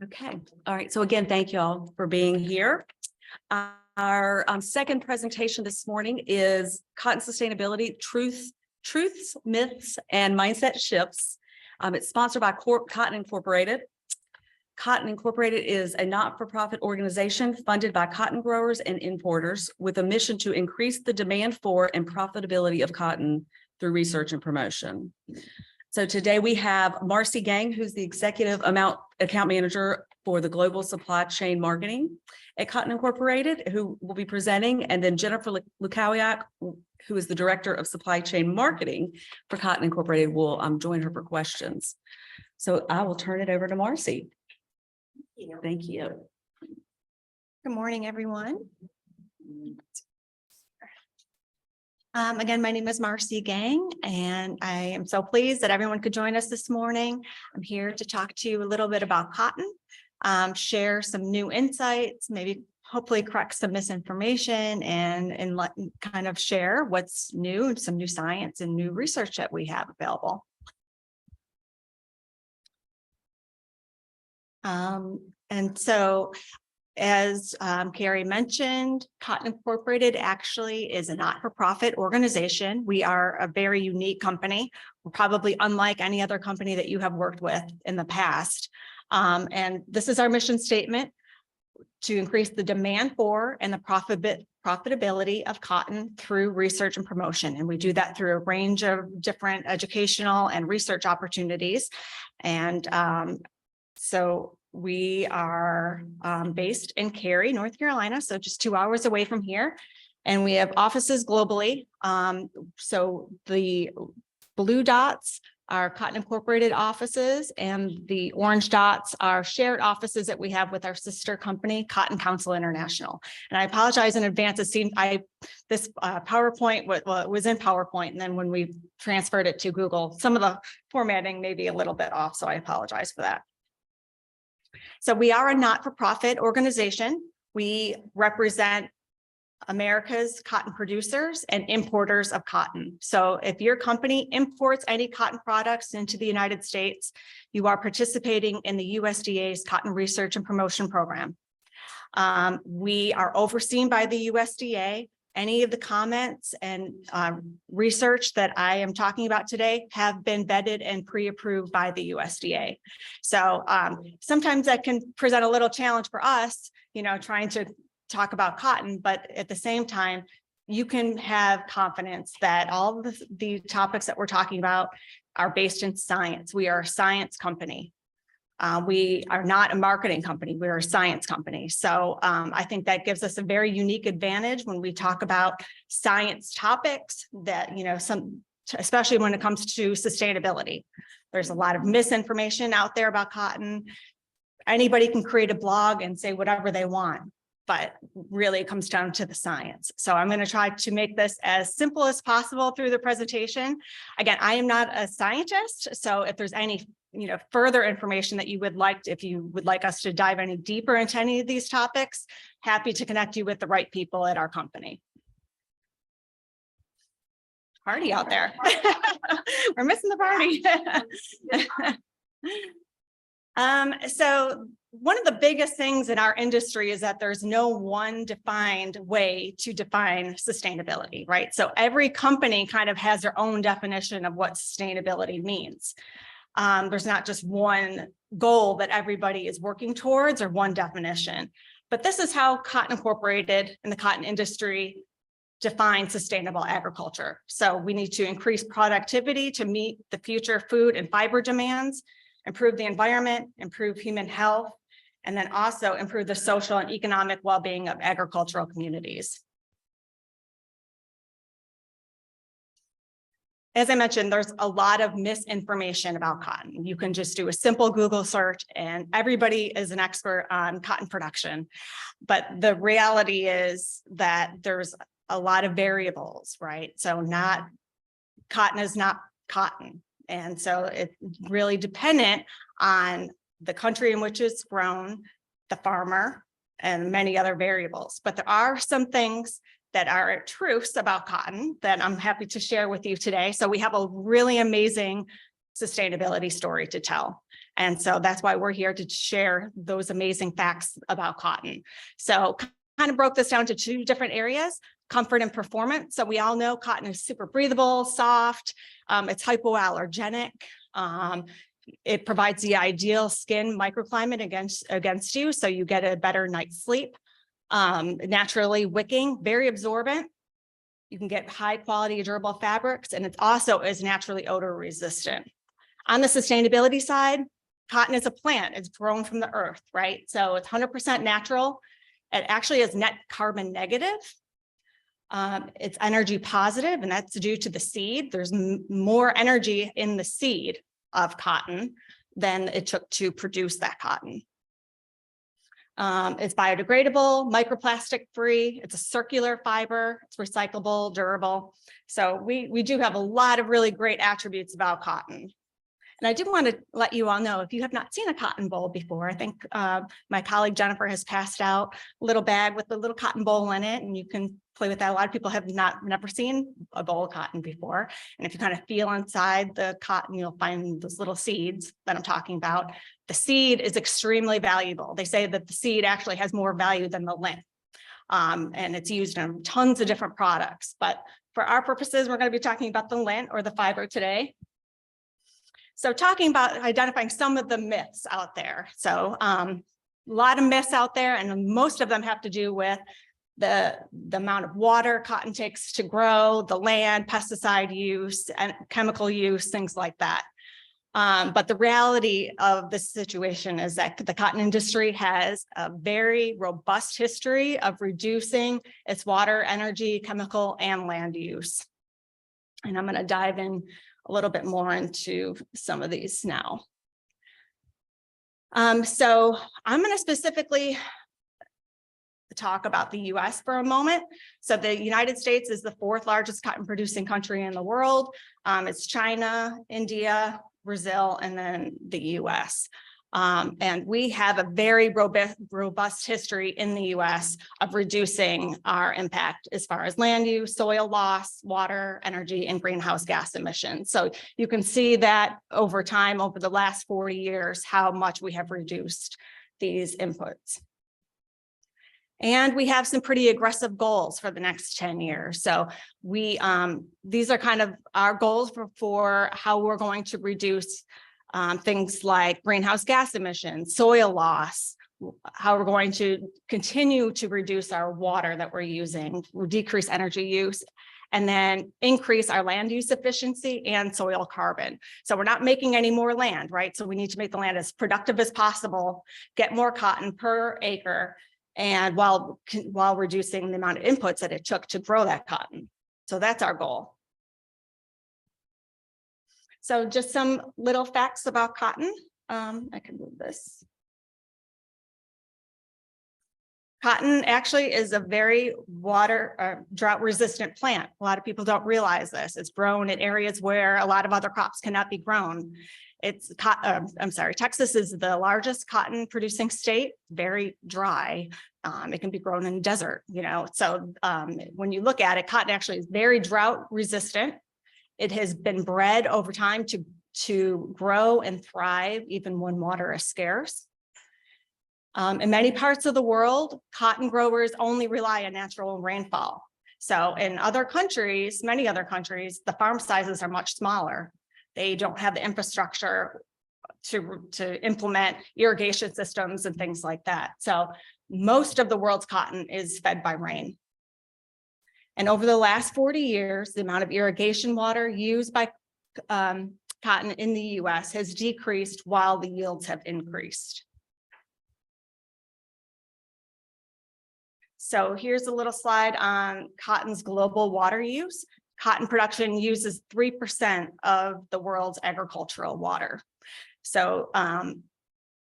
Okay, all right. So again, thank you all for being here. Our second presentation this morning is Cotton Sustainability, Truths, Myths, and Mindset Shifts. It's sponsored by Cotton Incorporated. Cotton Incorporated is a not-for-profit organization funded by cotton growers and importers with a mission to increase the demand for and profitability of cotton through research and promotion. So today we have Marcy Gang, who's the Executive Account Manager for the Global Supply Chain Marketing at Cotton Incorporated, who will be presenting, and then Jennifer Lukowiak, who is the Director of Supply Chain Marketing for Cotton Incorporated, will join her for questions. So I will turn it over to Marcy. Thank you. Good morning, everyone. Again, my name is Marcy Gang, and I am so pleased that everyone could join us this morning. I'm here to talk to you a little bit about cotton, share some new insights, maybe hopefully correct some misinformation, and kind of share what's new and some new science and new research that we have available. And so, as Carrie mentioned, Cotton Incorporated actually is a not-for-profit organization. We are a very unique company. We're probably unlike any other company that you have worked with in the past. And this is our mission statement: to increase the demand for and the profitability of cotton through research and promotion. And we do that through a range of different educational and research opportunities. And so we are based in Cary, North Carolina, so just 2 hours away from here. And we have offices globally. So the blue dots are Cotton Incorporated offices, and the orange dots are shared offices that we have with our sister company, Cotton Council International. And I apologize in advance. It seemed this PowerPoint was in PowerPoint, and then when we transferred it to Google, some of the formatting may be a little bit off, so I apologize for that. So we are a not-for-profit organization. We represent America's cotton producers and importers of cotton. So if your company imports any cotton products into the United States, you are participating in the USDA's Cotton Research and Promotion Program. We are overseen by the USDA. Any of the comments and research that I am talking about today have been vetted and pre-approved by the USDA. So sometimes that can present a little challenge for us, trying to talk about cotton, but at the same time, you can have confidence that all of the topics that we're talking about are based in science. We are a science company. We are not a marketing company. We're a science company. So I think that gives us a very unique advantage when we talk about science topics that, especially when it comes to sustainability. There's a lot of misinformation out there about cotton. Anybody can create a blog and say whatever they want, but really it comes down to the science. So I'm going to try to make this as simple as possible through the presentation. Again, I am not a scientist, so if there's any further information that if you would like us to dive any deeper into any of these topics, happy to connect you with the right people at our company. Party out there. We're missing the party. So one of the biggest things in our industry is that there's no one defined way to define sustainability, right? So every company kind of has their own definition of what sustainability means. There's not just one goal that everybody is working towards or one definition, but this is how Cotton Incorporated and the cotton industry define sustainable agriculture. So we need to increase productivity to meet the future food and fiber demands, improve the environment, improve human health, and then also improve the social and economic well-being of agricultural communities. As I mentioned, there's a lot of misinformation about cotton. You can just do a simple Google search and everybody is an expert on cotton production. But the reality is that there's a lot of variables, right? So cotton is not cotton. And so it's really dependent on the country in which it's grown, the farmer, and many other variables. But there are some things that are truths about cotton that I'm happy to share with you today. So we have a really amazing sustainability story to tell. And so that's why we're here to share those amazing facts about cotton. So kind of broke this down to two different areas: comfort and performance. So we all know cotton is super breathable, soft, it's hypoallergenic. It provides the ideal skin microclimate against you, so you get a better night's sleep. Naturally wicking, very absorbent. You can get high quality durable fabrics, and it also is naturally odor resistant. On the sustainability side, cotton is a plant. It's grown from the earth, right? So it's 100% natural. It actually is net carbon negative. It's energy positive, and that's due to the seed. There's more energy in the seed of cotton than it took to produce that cotton. It's biodegradable, microplastic free. It's a circular fiber. It's recyclable, durable. So we do have a lot of really great attributes about cotton. And I do want to let you all know, if you have not seen a cotton boll before, I think my colleague Jennifer has passed out a little bag with a little cotton boll in it, and you can play with that. A lot of people have never seen a boll of cotton before. And if you kind of feel inside the cotton, you'll find those little seeds that I'm talking about. The seed is extremely valuable. They say that the seed actually has more value than the lint. And it's used in tons of different products. But for our purposes, we're going to be talking about the lint or the fiber today. So talking about identifying some of the myths out there. So a lot of myths out there, and most of them have to do with the amount of water cotton takes to grow, the land, pesticide use, and chemical use, things like that. But the reality of this situation is that the cotton industry has a very robust history of reducing its water, energy, chemical, and land use. And I'm going to dive in a little bit more into some of these now. So I'm going to specifically talk about the US for a moment. So the United States is the fourth largest cotton producing country in the world. It's China, India, Brazil, and then the US. And we have a very robust history in the US of reducing our impact as far as land use, soil loss, water, energy, and greenhouse gas emissions. So you can see that over time, over the last 40 years, how much we have reduced these inputs. And we have some pretty aggressive goals for the next 10 years. So these are kind of our goals for how we're going to reduce things like greenhouse gas emissions, soil loss, how we're going to continue to reduce our water that we're using, decrease energy use, and then increase our land use efficiency and soil carbon. So we're not making any more land, right? So we need to make the land as productive as possible, get more cotton per acre, and while reducing the amount of inputs that it took to grow that cotton. So that's our goal. So just some little facts about cotton. I can move this. Cotton actually is a very drought resistant plant. A lot of people don't realize this. It's grown in areas where a lot of other crops cannot be grown. Texas is the largest cotton producing state, very dry. It can be grown in desert, So when you look at it, cotton actually is very drought resistant. It has been bred over time to grow and thrive even when water is scarce. In many parts of the world, cotton growers only rely on natural rainfall. So in other countries, many other countries, the farm sizes are much smaller. They don't have the infrastructure to implement irrigation systems and things like that. So most of the world's cotton is fed by rain. And over the last 40 years, the amount of irrigation water used by cotton in the US has decreased while the yields have increased. So here's a little slide on cotton's global water use. Cotton production uses 3% of the world's agricultural water. So, and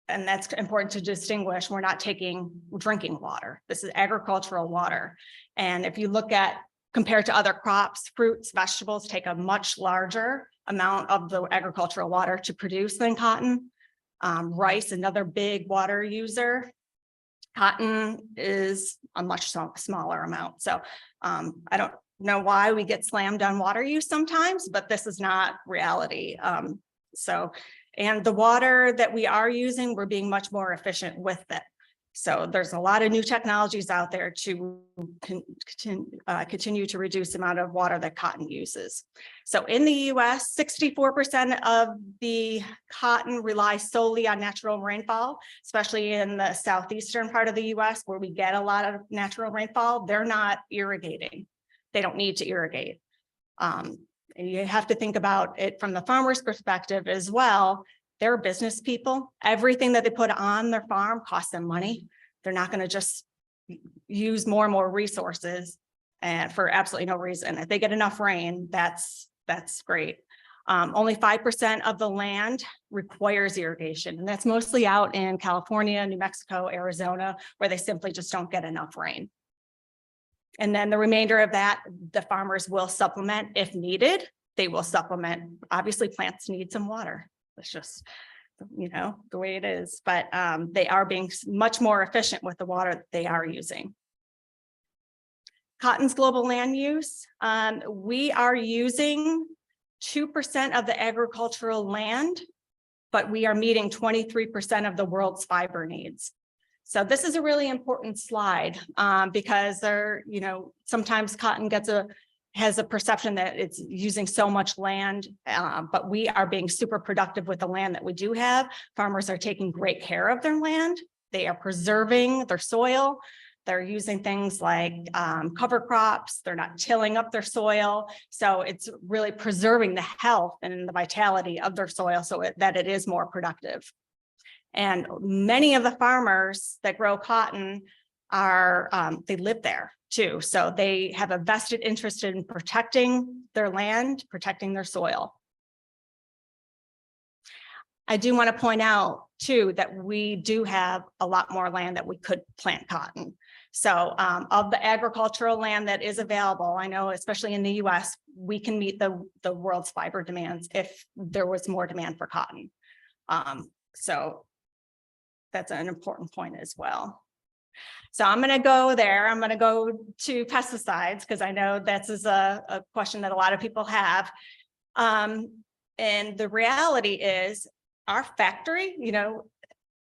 that's important to distinguish. We're not taking drinking water. This is agricultural water. And if you look at, compared to other crops, fruits, vegetables take a much larger amount of the agricultural water to produce than cotton. Rice, another big water user. Cotton is a much smaller amount. So I don't know why we get slammed on water use sometimes, but this is not reality. So And the water that we are using, we're being much more efficient with it. So there's a lot of new technologies out there to continue to reduce the amount of water that cotton uses. So in the US, 64% of the cotton relies solely on natural rainfall, especially in the southeastern part of the US where we get a lot of natural rainfall. They're not irrigating. They don't need to irrigate. And you have to think about it from the farmer's perspective as well. They're business people. Everything that they put on their farm costs them money. They're not going to just use more and more resources and for absolutely no reason. If they get enough rain, that's great. Only 5% of the land requires irrigation, and that's mostly out in California, New Mexico, Arizona, where they simply just don't get enough rain. And then the remainder of that, the farmers will supplement if needed. They will supplement. Obviously, plants need some water. It's just, you know, the way it is, but they are being much more efficient with the water that they are using. Cotton's global land use. We are using 2% of the agricultural land, but we are meeting 23% of the world's fiber needs. So this is a really important slide because you know, sometimes cotton has a perception that it's using so much land, but we are being super productive with the land that we do have. Farmers are taking great care of their land. They are preserving their soil. They're using things like cover crops. They're not tilling up their soil. So it's really preserving the health and the vitality of their soil so that it is more productive. And many of the farmers that grow cotton they live there too. So they have a vested interest in protecting their land, protecting their soil. I do want to point out too that we do have a lot more land that we could plant cotton. So of the agricultural land that is available, I know especially in the US, we can meet the world's fiber demands if there was more demand for cotton. So that's an important point as well. So I'm going to go there. I'm going to go to pesticides because I know this is a question that a lot of people have. And the reality is our factory, you know,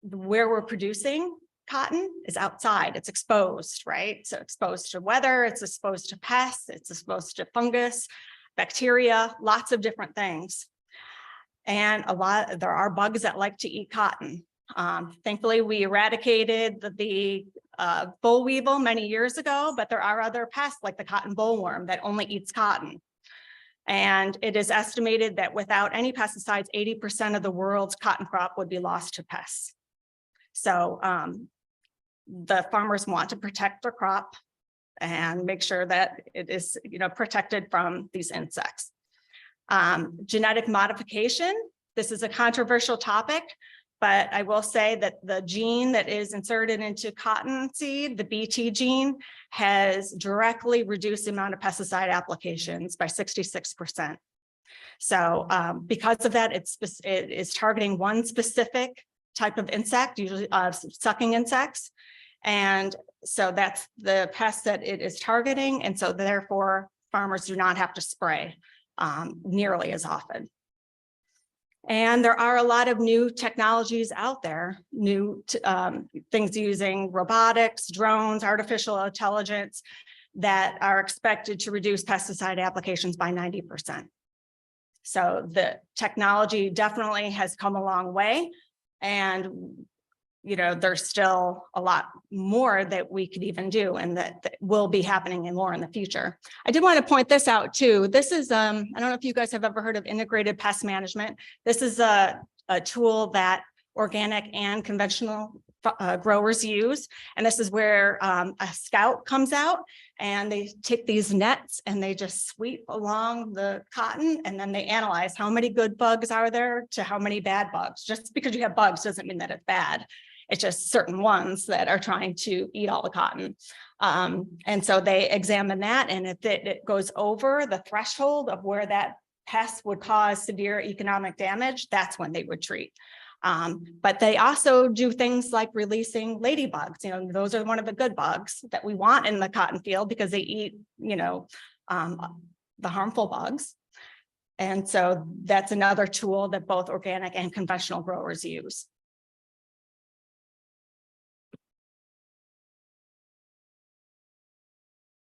where we're producing cotton is outside. It's exposed, right? So exposed to weather, it's exposed to pests, it's exposed to fungus, bacteria, lots of different things. And there are bugs that like to eat cotton. Thankfully, we eradicated the boll weevil many years ago, but there are other pests like the cotton bollworm that only eats cotton. And it is estimated that without any pesticides, 80% of the world's cotton crop would be lost to pests. So the farmers want to protect their crop and make sure that it is, you know, protected from these insects. Genetic modification. This is a controversial topic, but I will say that the gene that is inserted into cottonseed, the Bt gene, has directly reduced the amount of pesticide applications by 66%. So because of that, it is targeting one specific type of insect, usually sucking insects. And so that's the pest that it is targeting. And so therefore, farmers do not have to spray nearly as often. And there are a lot of new technologies out there, new things using robotics, drones, artificial intelligence that are expected to reduce pesticide applications by 90%. So the technology definitely has come a long way. And, you know, there's still a lot more that we could even do and that will be happening and more in the future. I did want to point this out too. This is, I don't know if you guys have ever heard of integrated pest management. This is a tool that organic and conventional growers use. And this is where a scout comes out and they take these nets and they just sweep along the cotton and then they analyze how many good bugs are there to how many bad bugs. Just because you have bugs doesn't mean that it's bad. It's just certain ones that are trying to eat all the cotton. And so they examine that, and if it goes over the threshold of where that pest would cause severe economic damage, that's when they would treat. But they also do things like releasing ladybugs. You know, those are one of the good bugs that we want in the cotton field because they eat, you know, the harmful bugs. And so that's another tool that both organic and conventional growers use.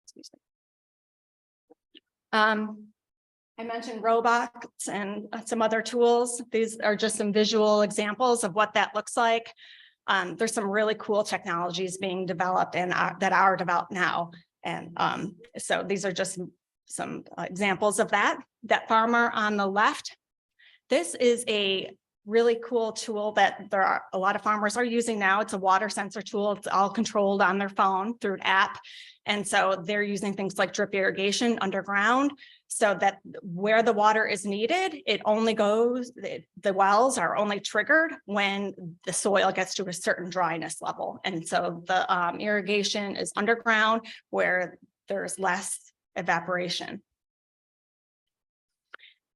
Excuse me. I mentioned robots and some other tools. These are just some visual examples of what that looks like. There's some really cool technologies being developed and that are developed now. And so these are just some examples of that. That farmer on the left, this is a really cool tool that there are a lot of farmers are using now. It's a water sensor tool. It's all controlled on their phone through an app. And so they're using things like drip irrigation underground so that where the water is needed, it only goes, the wells are only triggered when the soil gets to a certain dryness level. And so the irrigation is underground where there's less evaporation.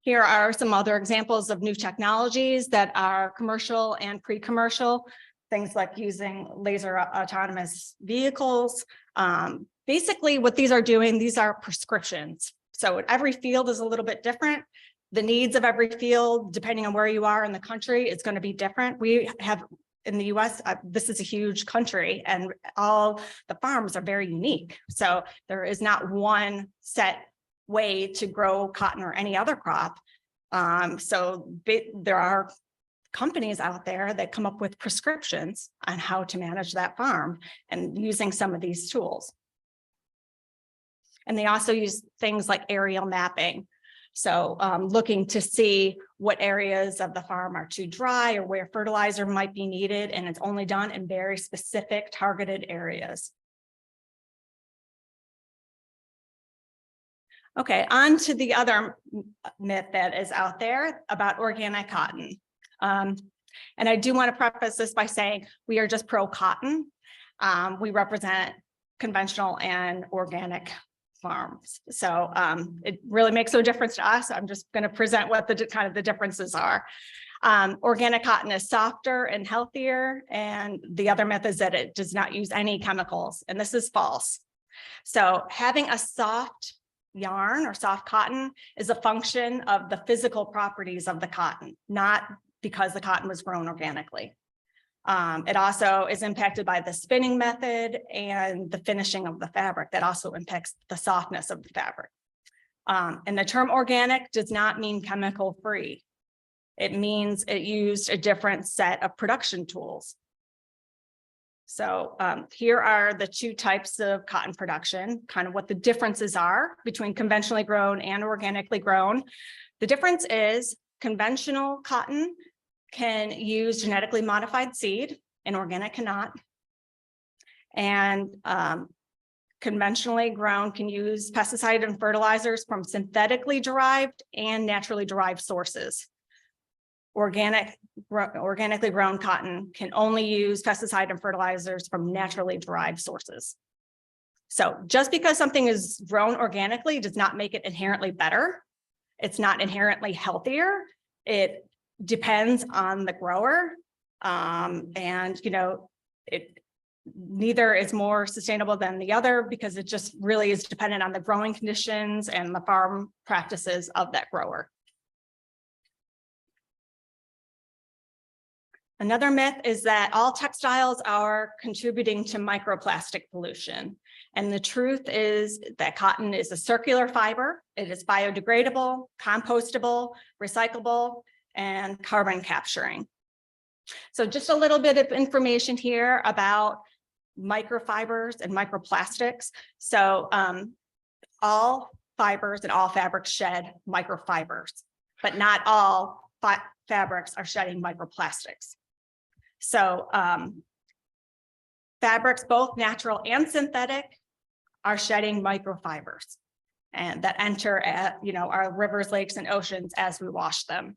Here are some other examples of new technologies that are commercial and pre-commercial, things like using laser autonomous vehicles. Basically, what these are doing, these are prescriptions. So every field is a little bit different. The needs of every field, depending on where you are in the country, is going to be different. We have in the US, this is a huge country and all the farms are very unique. So there is not one set way to grow cotton or any other crop. So there are companies out there that come up with prescriptions on how to manage that farm and using some of these tools. And they also use things like aerial mapping. So looking to see what areas of the farm are too dry or where fertilizer might be needed. And it's only done in very specific targeted areas. Okay, on to the other myth that is out there about organic cotton. And I do want to preface this by saying we are just pro-cotton. We represent conventional and organic farms. So it really makes no difference to us. I'm just going to present what the kind of the differences are. Organic cotton is softer and healthier. And the other myth is that it does not use any chemicals. And this is false. So having a soft yarn or soft cotton is a function of the physical properties of the cotton, not because the cotton was grown organically. It also is impacted by the spinning method and the finishing of the fabric that also impacts the softness of the fabric. And the term organic does not mean chemical free. It means it used a different set of production tools. So here are the two types of cotton production, kind of what the differences are between conventionally grown and organically grown. The difference is conventional cotton can use genetically modified seed and organic cannot. And conventionally grown can use pesticide and fertilizers from synthetically derived and naturally derived sources. Organically grown cotton can only use pesticide and fertilizers from naturally derived sources. So just because something is grown organically does not make it inherently better. It's not inherently healthier. It depends on the grower. And, you know, neither is more sustainable than the other because it just really is dependent on the growing conditions and the farm practices of that grower. Another myth is that all textiles are contributing to microplastic pollution. And the truth is that cotton is a circular fiber. It is biodegradable, compostable, recyclable, and carbon capturing. So just a little bit of information here about microfibers and microplastics. So all fibers and all fabrics shed microfibers, but not all fabrics are shedding microplastics. So fabrics, both natural and synthetic, are shedding microfibers and that enter our rivers, lakes, and oceans as we wash them.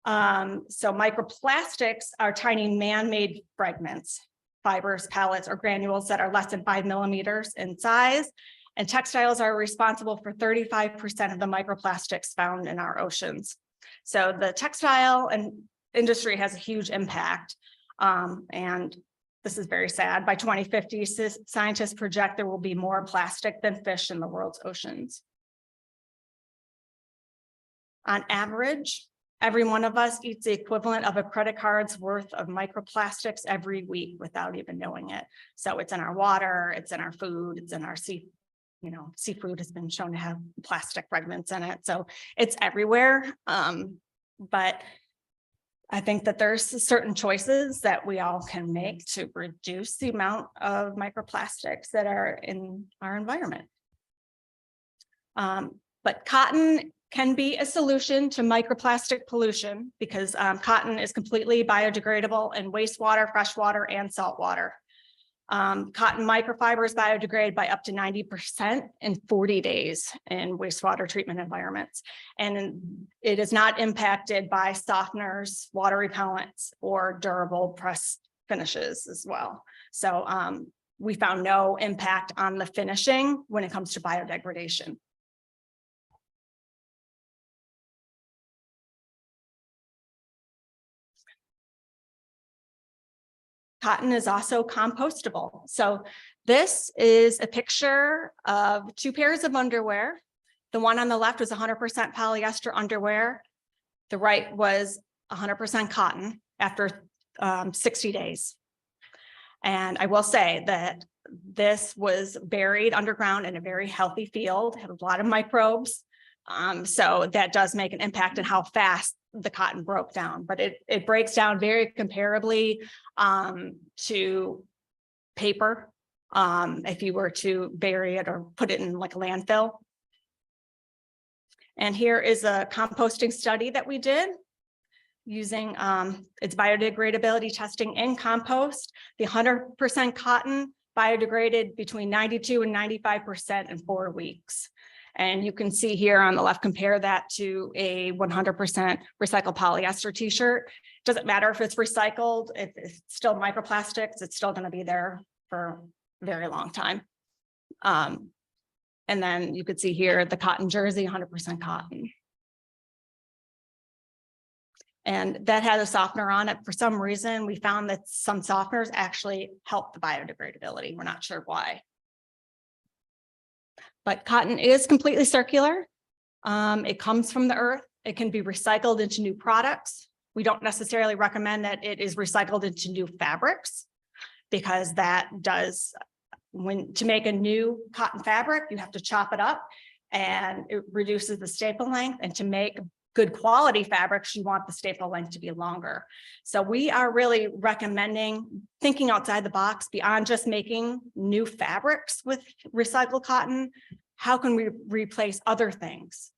So microplastics are tiny man-made fragments, fibers, pellets, or granules that are less than 5 millimeters in size. And textiles are responsible for 35% of the microplastics found in our oceans. So the textile and industry has a huge impact. And this is very sad. By 2050, scientists project there will be more plastic than fish in the world's oceans. On average, every one of us eats the equivalent of a credit card's worth of microplastics every week without even knowing it. So it's in our water, it's in our food, it's in our seafood has been shown to have plastic fragments in it. So it's everywhere. But I think that there's certain choices that we all can make to reduce the amount of microplastics that are in our environment. But cotton can be a solution to microplastic pollution because cotton is completely biodegradable in wastewater, freshwater, and saltwater. Cotton microfibers biodegrade by up to 90% in 40 days in wastewater treatment environments. And it is not impacted by softeners, water repellents, or durable press finishes as well. So we found no impact on the finishing when it comes to biodegradation. Cotton is also compostable. So this is a picture of 2 pairs of underwear. The one on the left was 100% polyester underwear. The right was 100% cotton after 60 days. And I will say that this was buried underground in a very healthy field, had a lot of microbes. So that does make an impact on how fast the cotton broke down, but it breaks down very comparably to paper if you were to bury it or put it in like a landfill. And here is a composting study that we did using its biodegradability testing in compost. The 100% cotton biodegraded between 92 and 95% in 4 weeks. And you can see here on the left, compare that to a 100% recycled polyester t-shirt. Doesn't matter if it's recycled, if it's still microplastics, it's still going to be there for a very long time. And then you could see here the cotton jersey, 100% cotton. And that had a softener on it. For some reason, we found that some softeners actually help the biodegradability. We're not sure why. But cotton is completely circular. It comes from the earth. It can be recycled into new products. We don't necessarily recommend that it is recycled into new fabrics because that does, to make a new cotton fabric, you have to chop it up and it reduces the staple length. And to make good quality fabrics, you want the staple length to be longer. So we are really recommending thinking outside the box beyond just making new fabrics with recycled cotton. How can we replace other things,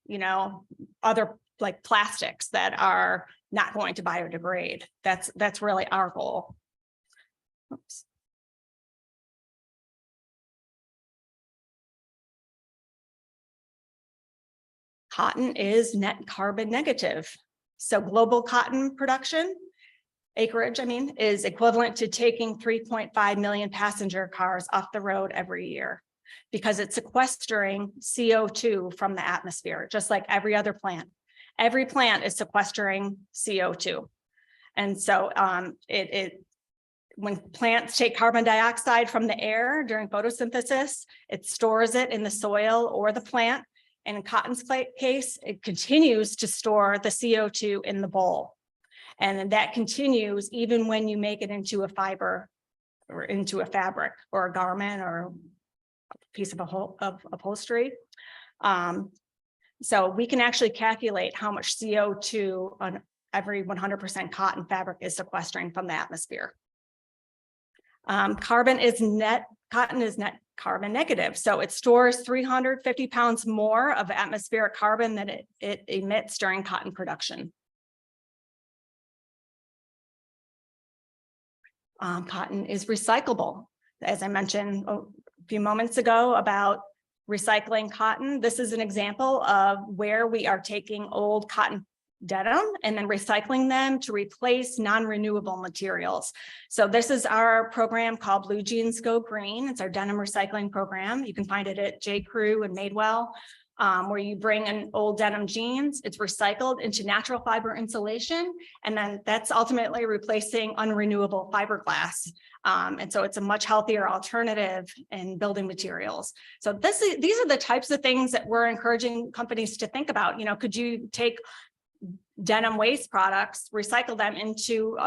other like plastics that are not going to biodegrade? That's really our goal. Oops. Cotton is net carbon negative. So global cotton production, acreage, is equivalent to taking 3.5 million passenger cars off the road every year because it's sequestering CO2 from the atmosphere, just like every other plant. Every plant is sequestering CO2. And so when plants take carbon dioxide from the air during photosynthesis, it stores it in the soil or the plant. And in cotton's case, it continues to store the CO2 in the bowl. And that continues even when you make it into a fiber or into a fabric or a garment or a piece of upholstery. So we can actually calculate how much CO2 on every 100% cotton fabric is sequestering from the atmosphere. Cotton is net carbon negative. So it stores 350 pounds more of atmospheric carbon than it emits during cotton production. Cotton is recyclable. As I mentioned a few moments ago about recycling cotton, this is an example of where we are taking old cotton denim and then recycling them to replace non-renewable materials. So this is our program called Blue Jeans Go Green. It's our denim recycling program. You can find it at J. Crew and Madewell. where you bring in old denim jeans, it's recycled into natural fiber insulation, and then that's ultimately replacing unrenewable fiberglass. And so it's a much healthier alternative in building materials. So these are the types of things that we're encouraging companies to think about. You know, could you take denim waste products, recycle them into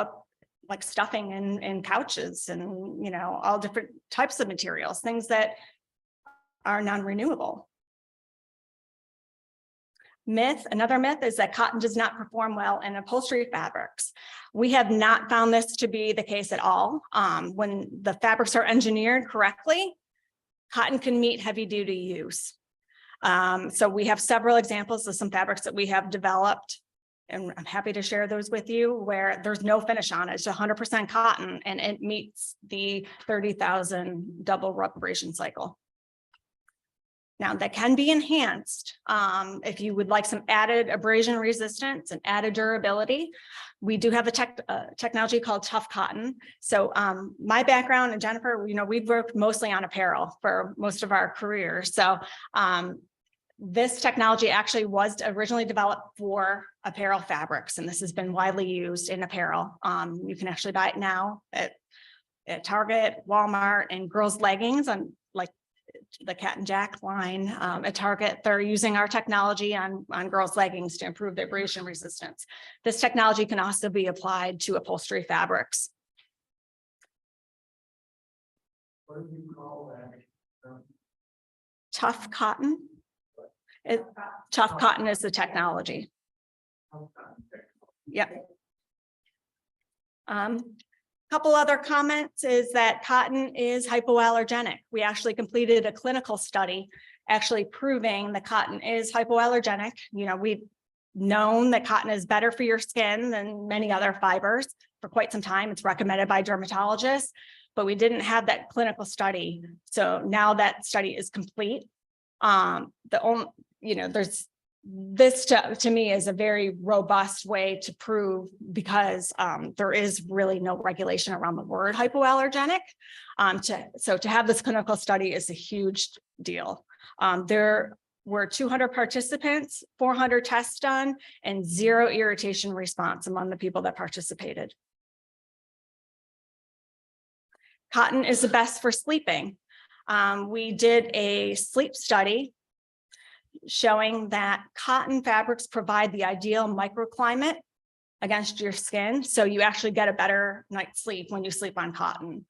like stuffing and couches and, you know, all different types of materials, things that are non-renewable. Another myth is that cotton does not perform well in upholstery fabrics. We have not found this to be the case at all. When the fabrics are engineered correctly, cotton can meet heavy duty use. So we have several examples of some fabrics that we have developed, and I'm happy to share those with you, where there's no finish on it. It's 100% cotton and it meets the 30,000 double reparation cycle. Now that can be enhanced if you would like some added abrasion resistance and added durability. We do have a technology called Tough Cotton. So my background, and Jennifer, you know, we've worked mostly on apparel for most of our career. So this technology actually was originally developed for apparel fabrics, and this has been widely used in apparel. You can actually buy it now at Target, Walmart, and girls' leggings on like the Cat and Jack line at Target. They're using our technology on girls' leggings to improve their abrasion resistance. This technology can also be applied to upholstery fabrics. What do you call that? Tough Cotton. Tough Cotton is the technology. Yep. Couple other comments is that cotton is hypoallergenic. We actually completed a clinical study actually proving that cotton is hypoallergenic. You know, we've known that cotton is better for your skin than many other fibers for quite some time. It's recommended by dermatologists, but we didn't have that clinical study. So now that study is complete. There's this to me is a very robust way to prove, because there is really no regulation around the word hypoallergenic. So to have this clinical study is a huge deal. There were 200 participants, 400 tests done, and 0 irritation response among the people that participated. Cotton is the best for sleeping. We did a sleep study showing that cotton fabrics provide the ideal microclimate against your skin. So you actually get a better night's sleep when you sleep on cotton.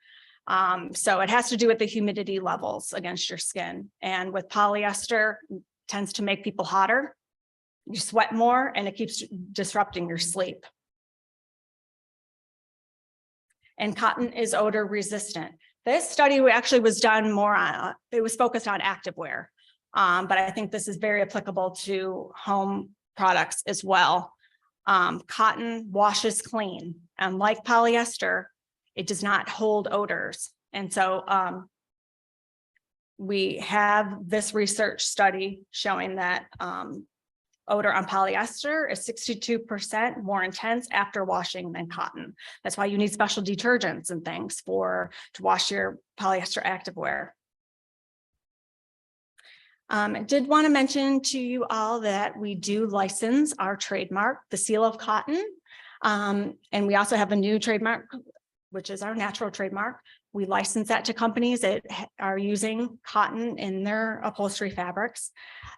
So it has to do with the humidity levels against your skin. And with polyester, it tends to make people hotter. You sweat more and it keeps disrupting your sleep. And cotton is odor resistant. This study actually was done more on, it was focused on activewear. But I think this is very applicable to home products as well. Cotton washes clean, and like polyester, it does not hold odors. And so we have this research study showing that odor on polyester is 62% more intense after washing than cotton. That's why you need special detergents and things to wash your polyester activewear. I did want to mention to you all that we do license our trademark, the Seal of Cotton. And we also have a new trademark, which is our natural trademark. We license that to companies that are using cotton in their upholstery fabrics.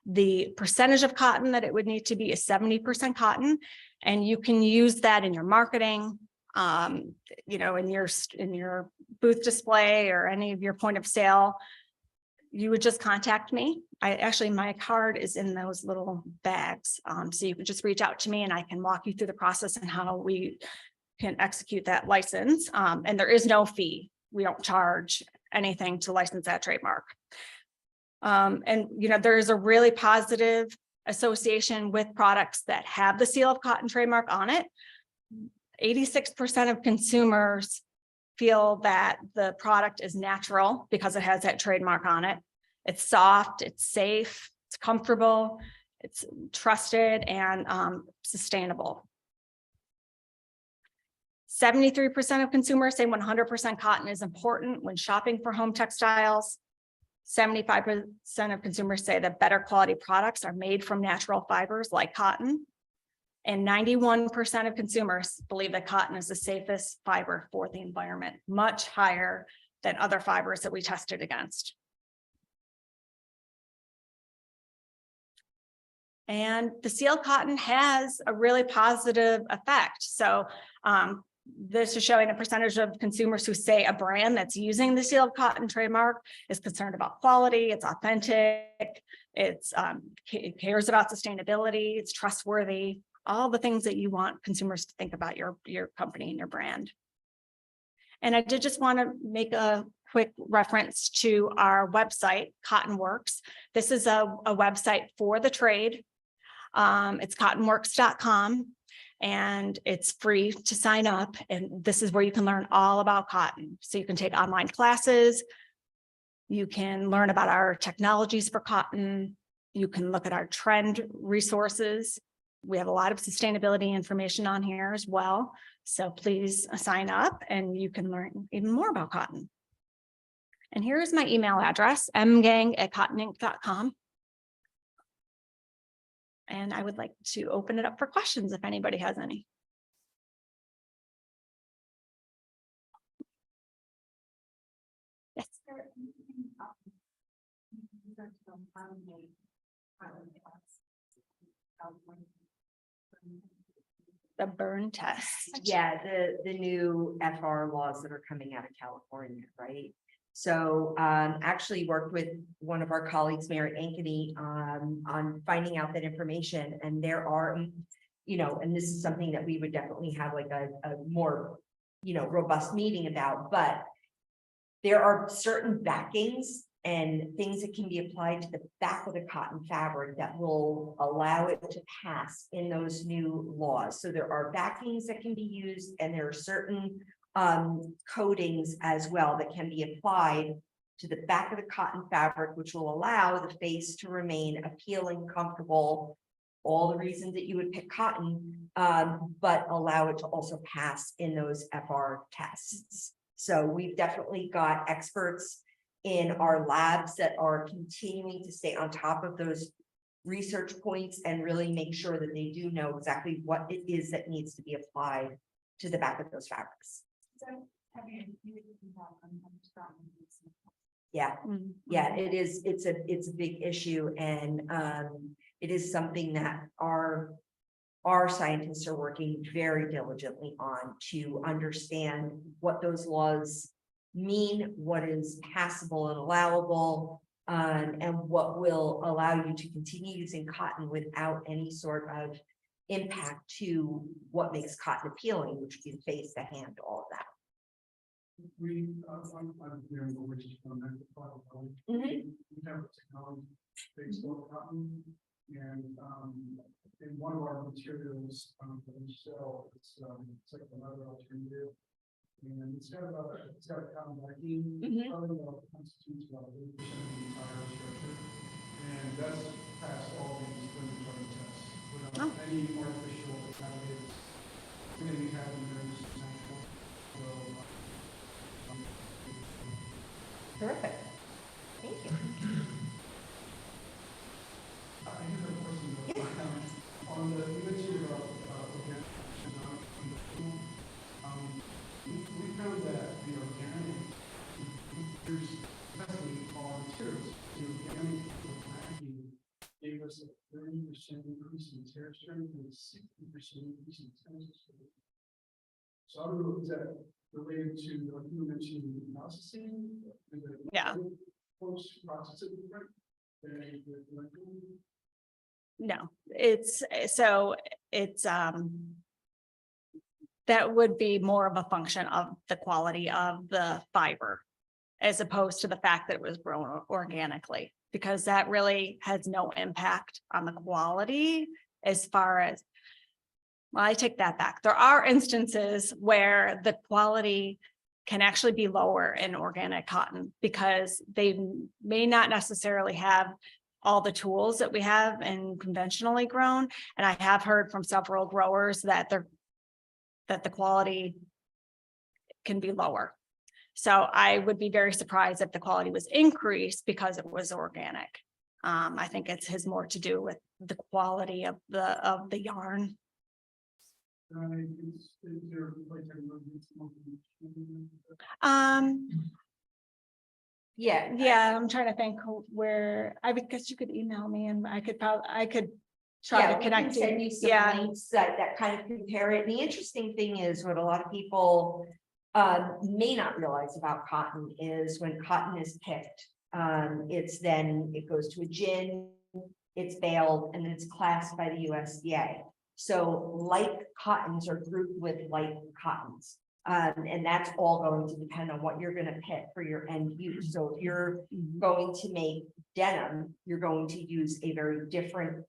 The percentage of cotton that it would need to be is 70% cotton. And you can use that in your marketing, you know, in your booth display or any of your point of sale. You would just contact me. My card is in those little bags. So you can just reach out to me and I can walk you through the process and how we can execute that license. And there is no fee. We don't charge anything to license that trademark. And, you know, there is a really positive association with products that have the Seal of Cotton trademark on it. 86% of consumers feel that the product is natural because it has that trademark on it. It's soft, it's safe, it's comfortable, it's trusted and sustainable. 73% of consumers say 100% cotton is important when shopping for home textiles. 75% of consumers say that better quality products are made from natural fibers like cotton. And 91% of consumers believe that cotton is the safest fiber for the environment, much higher than other fibers that we tested against. And the sealed cotton has a really positive effect. So this is showing a percentage of consumers who say a brand that's using the sealed cotton trademark is concerned about quality, it's authentic, it cares about sustainability, it's trustworthy, all the things that you want consumers to think about your company and your brand. And I did just want to make a quick reference to our website, Cottonworks. This is a website for the trade. It's cottonworks.com. And it's free to sign up. And this is where you can learn all about cotton. So you can take online classes. You can learn about our technologies for cotton. You can look at our trend resources. We have a lot of sustainability information on here as well. So please sign up and you can learn even more about cotton. And here's my email address, mgang@cottoninc.com. And I would like to open it up for questions if anybody has any. Yes. The burn test. Yeah, the new FR laws that are coming out of California, right? So actually worked with one of our colleagues, Mary Ankeny, on finding out that information. And there are, and this is something that we would definitely have like a more, robust meeting about, but there are certain backings and things that can be applied to the back of the cotton fabric that will allow it to pass in those new laws. So there are backings that can be used, and there are certain coatings as well that can be applied to the back of the cotton fabric, which will allow the face to remain appealing, comfortable, all the reasons that you would pick cotton, but allow it to also pass in those FR tests. So we've definitely got experts in our labs that are continuing to stay on top of those research points and really make sure that they do know exactly what it is that needs to be applied to the back of those fabrics. Yeah, yeah, it is. It's a big issue, and it is something that our scientists are working very diligently on to understand what those laws mean, what is passable and allowable, and what will allow you to continue using cotton without any sort of impact to what makes cotton appealing, which would be the face, the hand, all of that. I'm hearing which is from that. Mhm. We have a technology based on cotton, and in one of our materials that we sell, it's like another alternative. And it's got a cotton backing, probably about constitutes about 80% of the entire structure. And that's passed all these regulatory tests without any artificial additives. Anything happening there is natural. So Terrific. Thank you. I have a question on the you mentioned about organic. We found that the organic there's testing on materials. The organic packing gave us a 30% increase in tear strength and a 60% increase in tensile strength. So I don't know, is that related to what you mentioned processing? Yeah. Post processing, right? No, it's that would be more of a function of the quality of the fiber as opposed to the fact that it was grown organically, because that really has no impact on the quality as far as, well, I take that back. There are instances where the quality can actually be lower in organic cotton because they may not necessarily have all the tools that we have in conventionally grown. And I have heard from several growers that the quality can be lower. So I would be very surprised if the quality was increased because it was organic. I think it has more to do with the quality of the yarn. Is there like Yeah, I'm trying to think where, I would guess you could email me and I could try Yeah, to we connect can send you some Yeah, links that kind of compare it. And the interesting thing is what a lot of people may not realize about cotton is when cotton is picked, it goes to a gin, it's baled, and then it's classed by the USDA. So like cottons are grouped with like cottons. And that's all going to depend on what you're going to pick for your end use. So if you're going to make denim, you're going to use a very different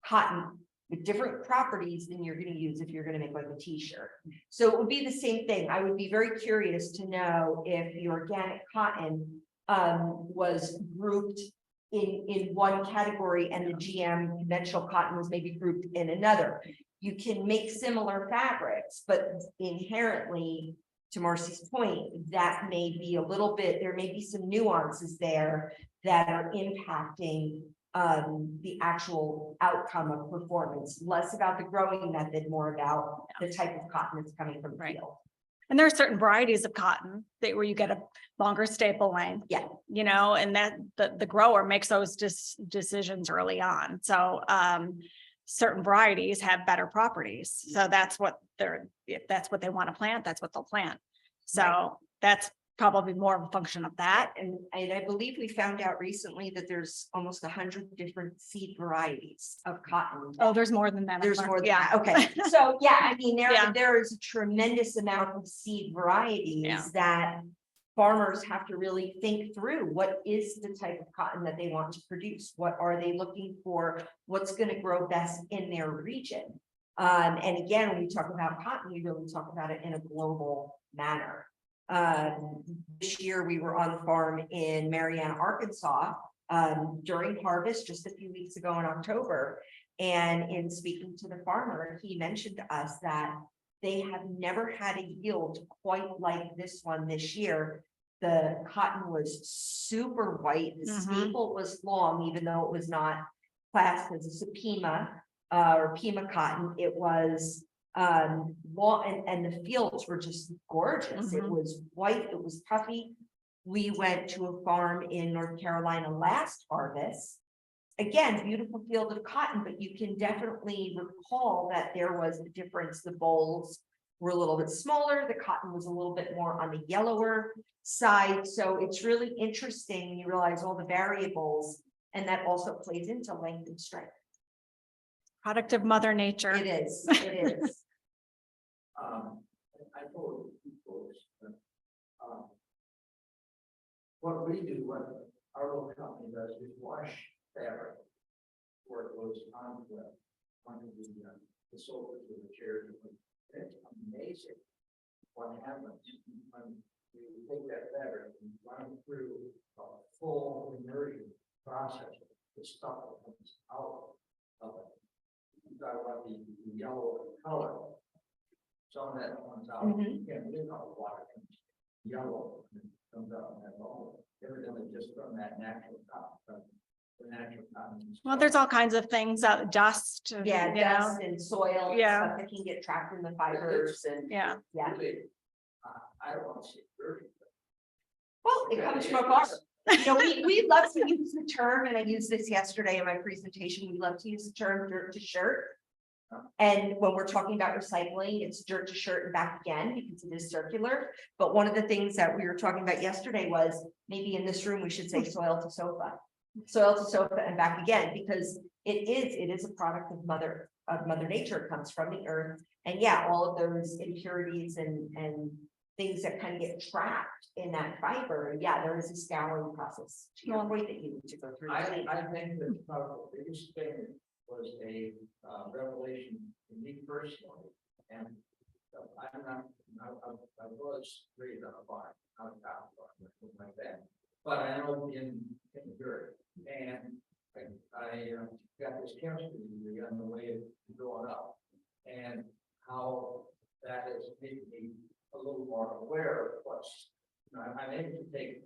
cotton with different properties than you're going to use if you're going to make like a t-shirt. So it would be the same thing. I would be very curious to know if the organic cotton was grouped in one category and the GM conventional cotton was maybe grouped in another. You can make similar fabrics, but inherently, to Marcy's point, that may be a little bit, there may be some nuances there that are impacting the actual outcome of performance, less about the growing method, more about the type of cotton that's coming from the Right. field. and there are certain varieties of cotton where you get a longer staple length. Yeah. And that the grower makes those decisions early on. So certain varieties have better properties. So that's what if that's what they want to plant, that's what they'll plant. So Right. that's probably more of a function of that. And I believe we found out recently that there's almost 100 different seed varieties of cotton. Oh, there's more than that. There's more than Yeah. that. Okay. So yeah, I mean, Yeah. there is a tremendous amount of seed varieties Yeah. that farmers have to really think through. What is the type of cotton that they want to produce? What are they looking for? What's going to grow best in their region? And again, when we talk about cotton, we really talk about it in a global manner. This year we were on the farm in Marianna, Arkansas, during harvest just a few weeks ago in October. And in speaking to the farmer, he mentioned to us that they have never had a yield quite like this one this year. The cotton was super white. The Mhm. staple was long, even though it was not classed as a Supima or Pima cotton. It was long, and the fields were just gorgeous. It Mhm. was white, it was puffy. We went to a farm in North Carolina last harvest. Again, beautiful field of cotton, but you can definitely recall that there was a difference. The bolls were a little bit smaller, the cotton was a little bit more on the yellower side. So it's really interesting when you realize all the variables, and that also plays into length and strength. Product of Mother Nature. It is, it is. I told you folks, what we do, what our little company does is wash fabric before it goes on the sofas or the chairs. It's amazing what happens when you take that fabric and run it through a full immersion process. The stuff that comes out of it. You talk about the yellow color. Some of that comes out, Mhm. you can't believe how the water comes yellow and it comes out and that's all. Evidently just from that natural cotton, the natural cotton. Well, there's all kinds of things, dust. Yeah, you know. dust and soil and Yeah. stuff that can get trapped in the fibers and, Yeah. yeah. Really, I don't want to see it dirty. Well, it comes from a farm. You know, we love to use the term, and I used this yesterday in my presentation, we love to use the term dirt to shirt. And when we're talking about recycling, it's dirt to shirt and back again, because it is circular. But one of the things that we were talking about yesterday was maybe in this room, we should say soil to sofa. Soil to sofa and back again, because it is a product of mother nature. It comes from the earth. And yeah, all of those impurities and things that kind of get trapped in that fiber. Yeah, there is a scouring process. To your point that you need to go through. I think that probably the biggest thing was a revelation to me personally, and I was raised on a farm, out of town, something like that. But I know in the dirt, and I got this chemistry degree on the way of growing up, and how that has made me a little more aware of what's I'm able to take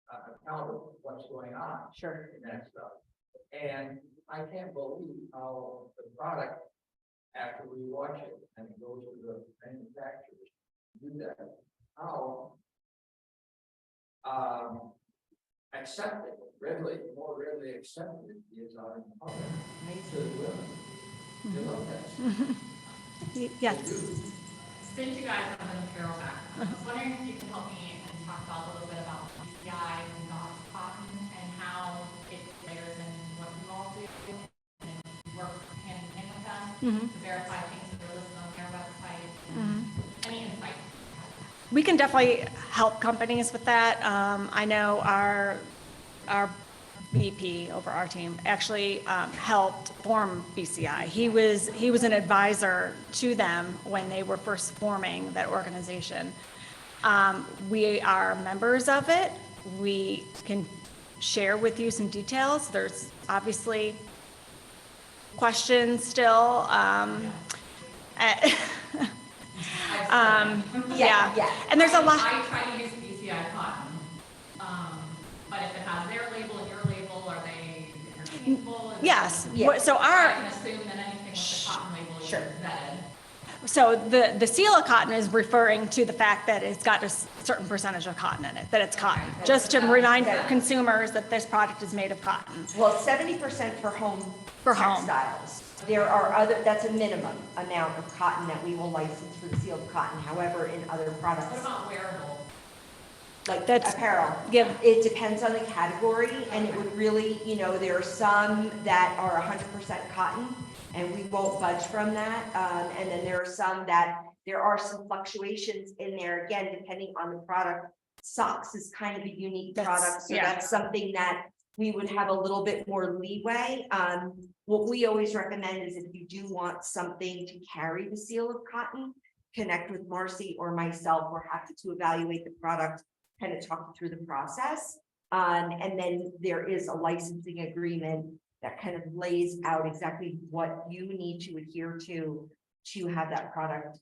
account of what's going on Sure. in that stuff. And I can't believe how the product, after we wash it and it goes to the manufacturers, do that, how accepted, more readily accepted is our public to the women. You know that. Yes. They do. Since you guys have an apparel background, I was wondering if you could help me and talk about a little bit about PCI and Doc Cotton and how it layers in what you all do and work hand in hand with them to verify things that are listed on their website. Any insight? We can definitely help companies with that. I know our VP over our team actually helped form BCI. He was an advisor to them when they were first forming that organization. We are members of it. We can share with you some details. There's obviously questions still. Yeah. And there's a lot. I try to use BCI cotton, but if it has their label and your label, are they interchangeable? Yes. Yeah. So I can assume that anything with the cotton label is Sure. vetted. So the seal of cotton is referring to the fact that it's got a certain percentage of cotton in it, that it's cotton. Just to remind consumers that this product is made of cotton. Well, 70% for home For home. textiles. There are other, that's a minimum amount of cotton that we will license for the sealed cotton. However, in other What products, about wearable? like That's- apparel, Yeah. it depends on the category, and it would really, there are some that are 100% cotton, and we won't budge from that. And then there are some that, there are some fluctuations in there, again, depending on the product. Socks is kind of a unique That's- product, so yeah. that's something that we would have a little bit more leeway. What we always recommend is if you do want something to carry the seal of cotton, connect with Marcy or myself. We're happy to evaluate the product, kind of talk you through the process. And then there is a licensing agreement that kind of lays out exactly what you need to adhere to have that product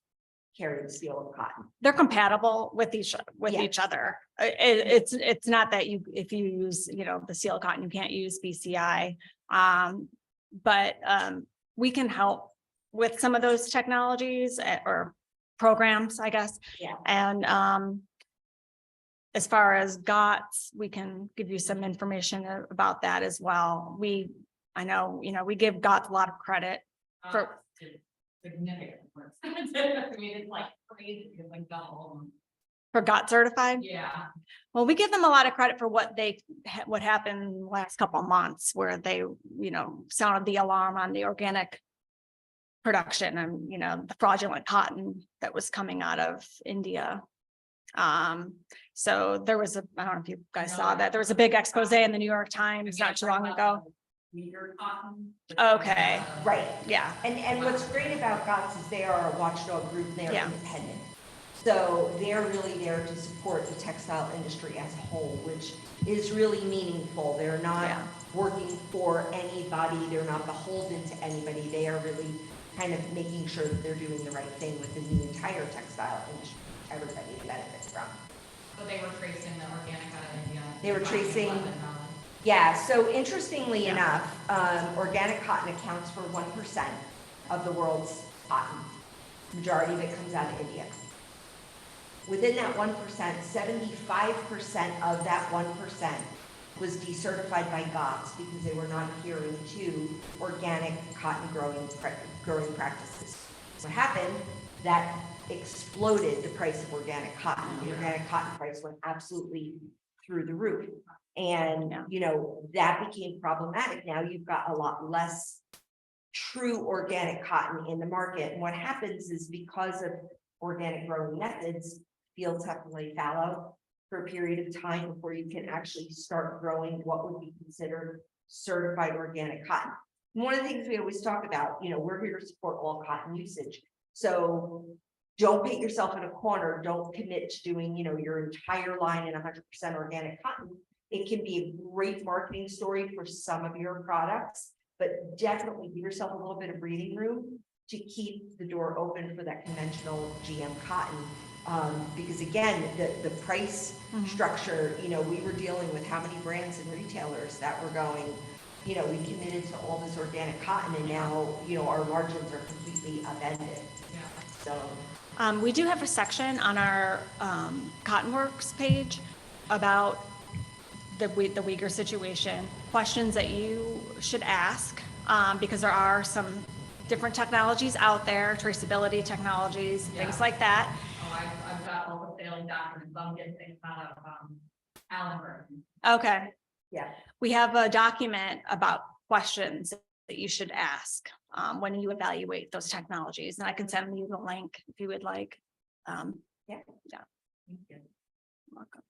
carry the seal of cotton. They're compatible with Yeah. each other. It's not that if you use, the seal of cotton, you can't use BCI. But we can help with some of those technologies or programs, I guess. Yeah. And as far as GOTS, we can give you some information about that as well. I know, we give GOTS a lot of credit. For- It's significant. More expensive. I mean, it's like crazy, it's like double. For GOTS certified. Yeah. Well, we give them a lot of credit for what happened last couple of months where they, sounded the alarm on the organic production and, the fraudulent cotton that was coming out of India. So there was I don't know if you guys saw that, there was a big expose in the New York Times not too long ago. Weaker cotton. Okay. Right. Yeah, And what's great about GOTS is they are a watchdog group, and they're Yeah. independent. So they're really there to support the textile industry as a whole, which is really meaningful. They're not Yeah. working for anybody. They're not beholden to anybody. They are really kind of making sure that they're doing the right thing within the entire textile industry. Everybody benefits from. But they were tracing the organic out of India. They were tracing- $11. Yeah, so interestingly Yeah. enough, organic cotton accounts for 1% of the world's cotton. Majority of it comes out of India. Within that 1%, 75% of that 1% was decertified by GOTS because they were not adhering to organic cotton growing practices. What happened? That exploded the price of organic cotton. The organic cotton price went absolutely through the roof. And, Yeah. that became problematic. Now you've got a lot less true organic cotton in the market. And what happens is because of organic growing methods, fields have to lay fallow for a period of time before you can actually start growing what would be considered certified organic cotton. And one of the things we always talk about, we're here to support all cotton usage. So don't paint yourself in a corner. Don't commit to doing, your entire line in 100% organic cotton. It can be a great marketing story for some of your products, but definitely give yourself a little bit of breathing room to keep the door open for that conventional GM cotton. Because again, the price Mhm. structure, we were dealing with how many brands and retailers that were going, we committed to all this organic cotton and now, our margins are completely upended. Yeah. So, We do have a section on our Cottonworks page about the Uyghur situation, questions that you should ask, because there are some different technologies out there, traceability technologies, things Yeah. like that. Oh, I've got all the failing documents, I'm getting things out of, Allenburg. Okay. yeah. We have a document about questions that you should ask when you evaluate those technologies, and I can send you the link if you would like. Yeah. Thank you. Welcome.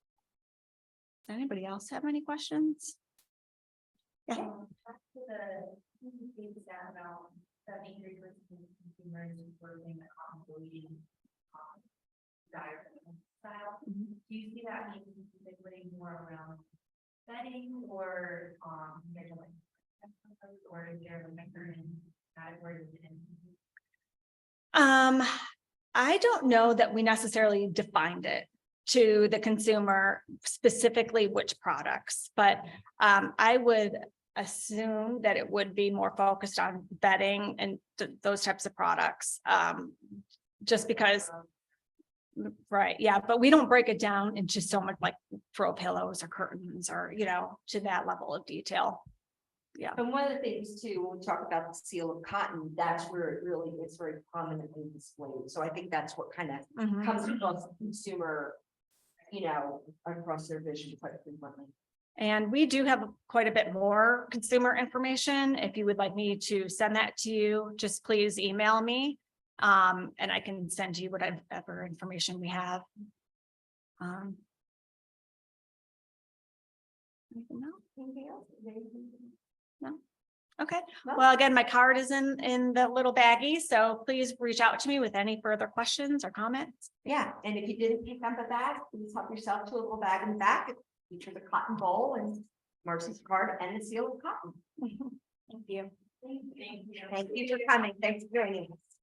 Anybody else have any questions? Yeah. Back to the stat about 73% of consumers reporting the cotton bleeding diet style. Do you see that being specifically more around bedding or or is there a certain category within? I don't know that we necessarily defined it to the consumer specifically which products, but I would assume that it would be more focused on bedding and those types of products. Just because, right, yeah, but we don't break it down into so much like throw pillows or curtains or, to that level of detail. Yeah. And one of the things too, when we talk about the seal of cotton, that's where it really is very prominently displayed. So I think that's what kind of Mhm. comes across the consumer, across their vision quite frequently. And we do have quite a bit more consumer information. If you would like me to send that to you, just please email me. And I can send you whatever information we have. Anything else? Anything else? No? Okay. Well, again, my card is in the little baggie, so please reach out to me with any further questions or comments. Yeah, and if you didn't pick up a bag, please help yourself to a little bag in the back. It features a cotton bowl and Marcy's card and the seal of cotton. Thank you. Thank you. Thank you for coming. Thanks for joining us.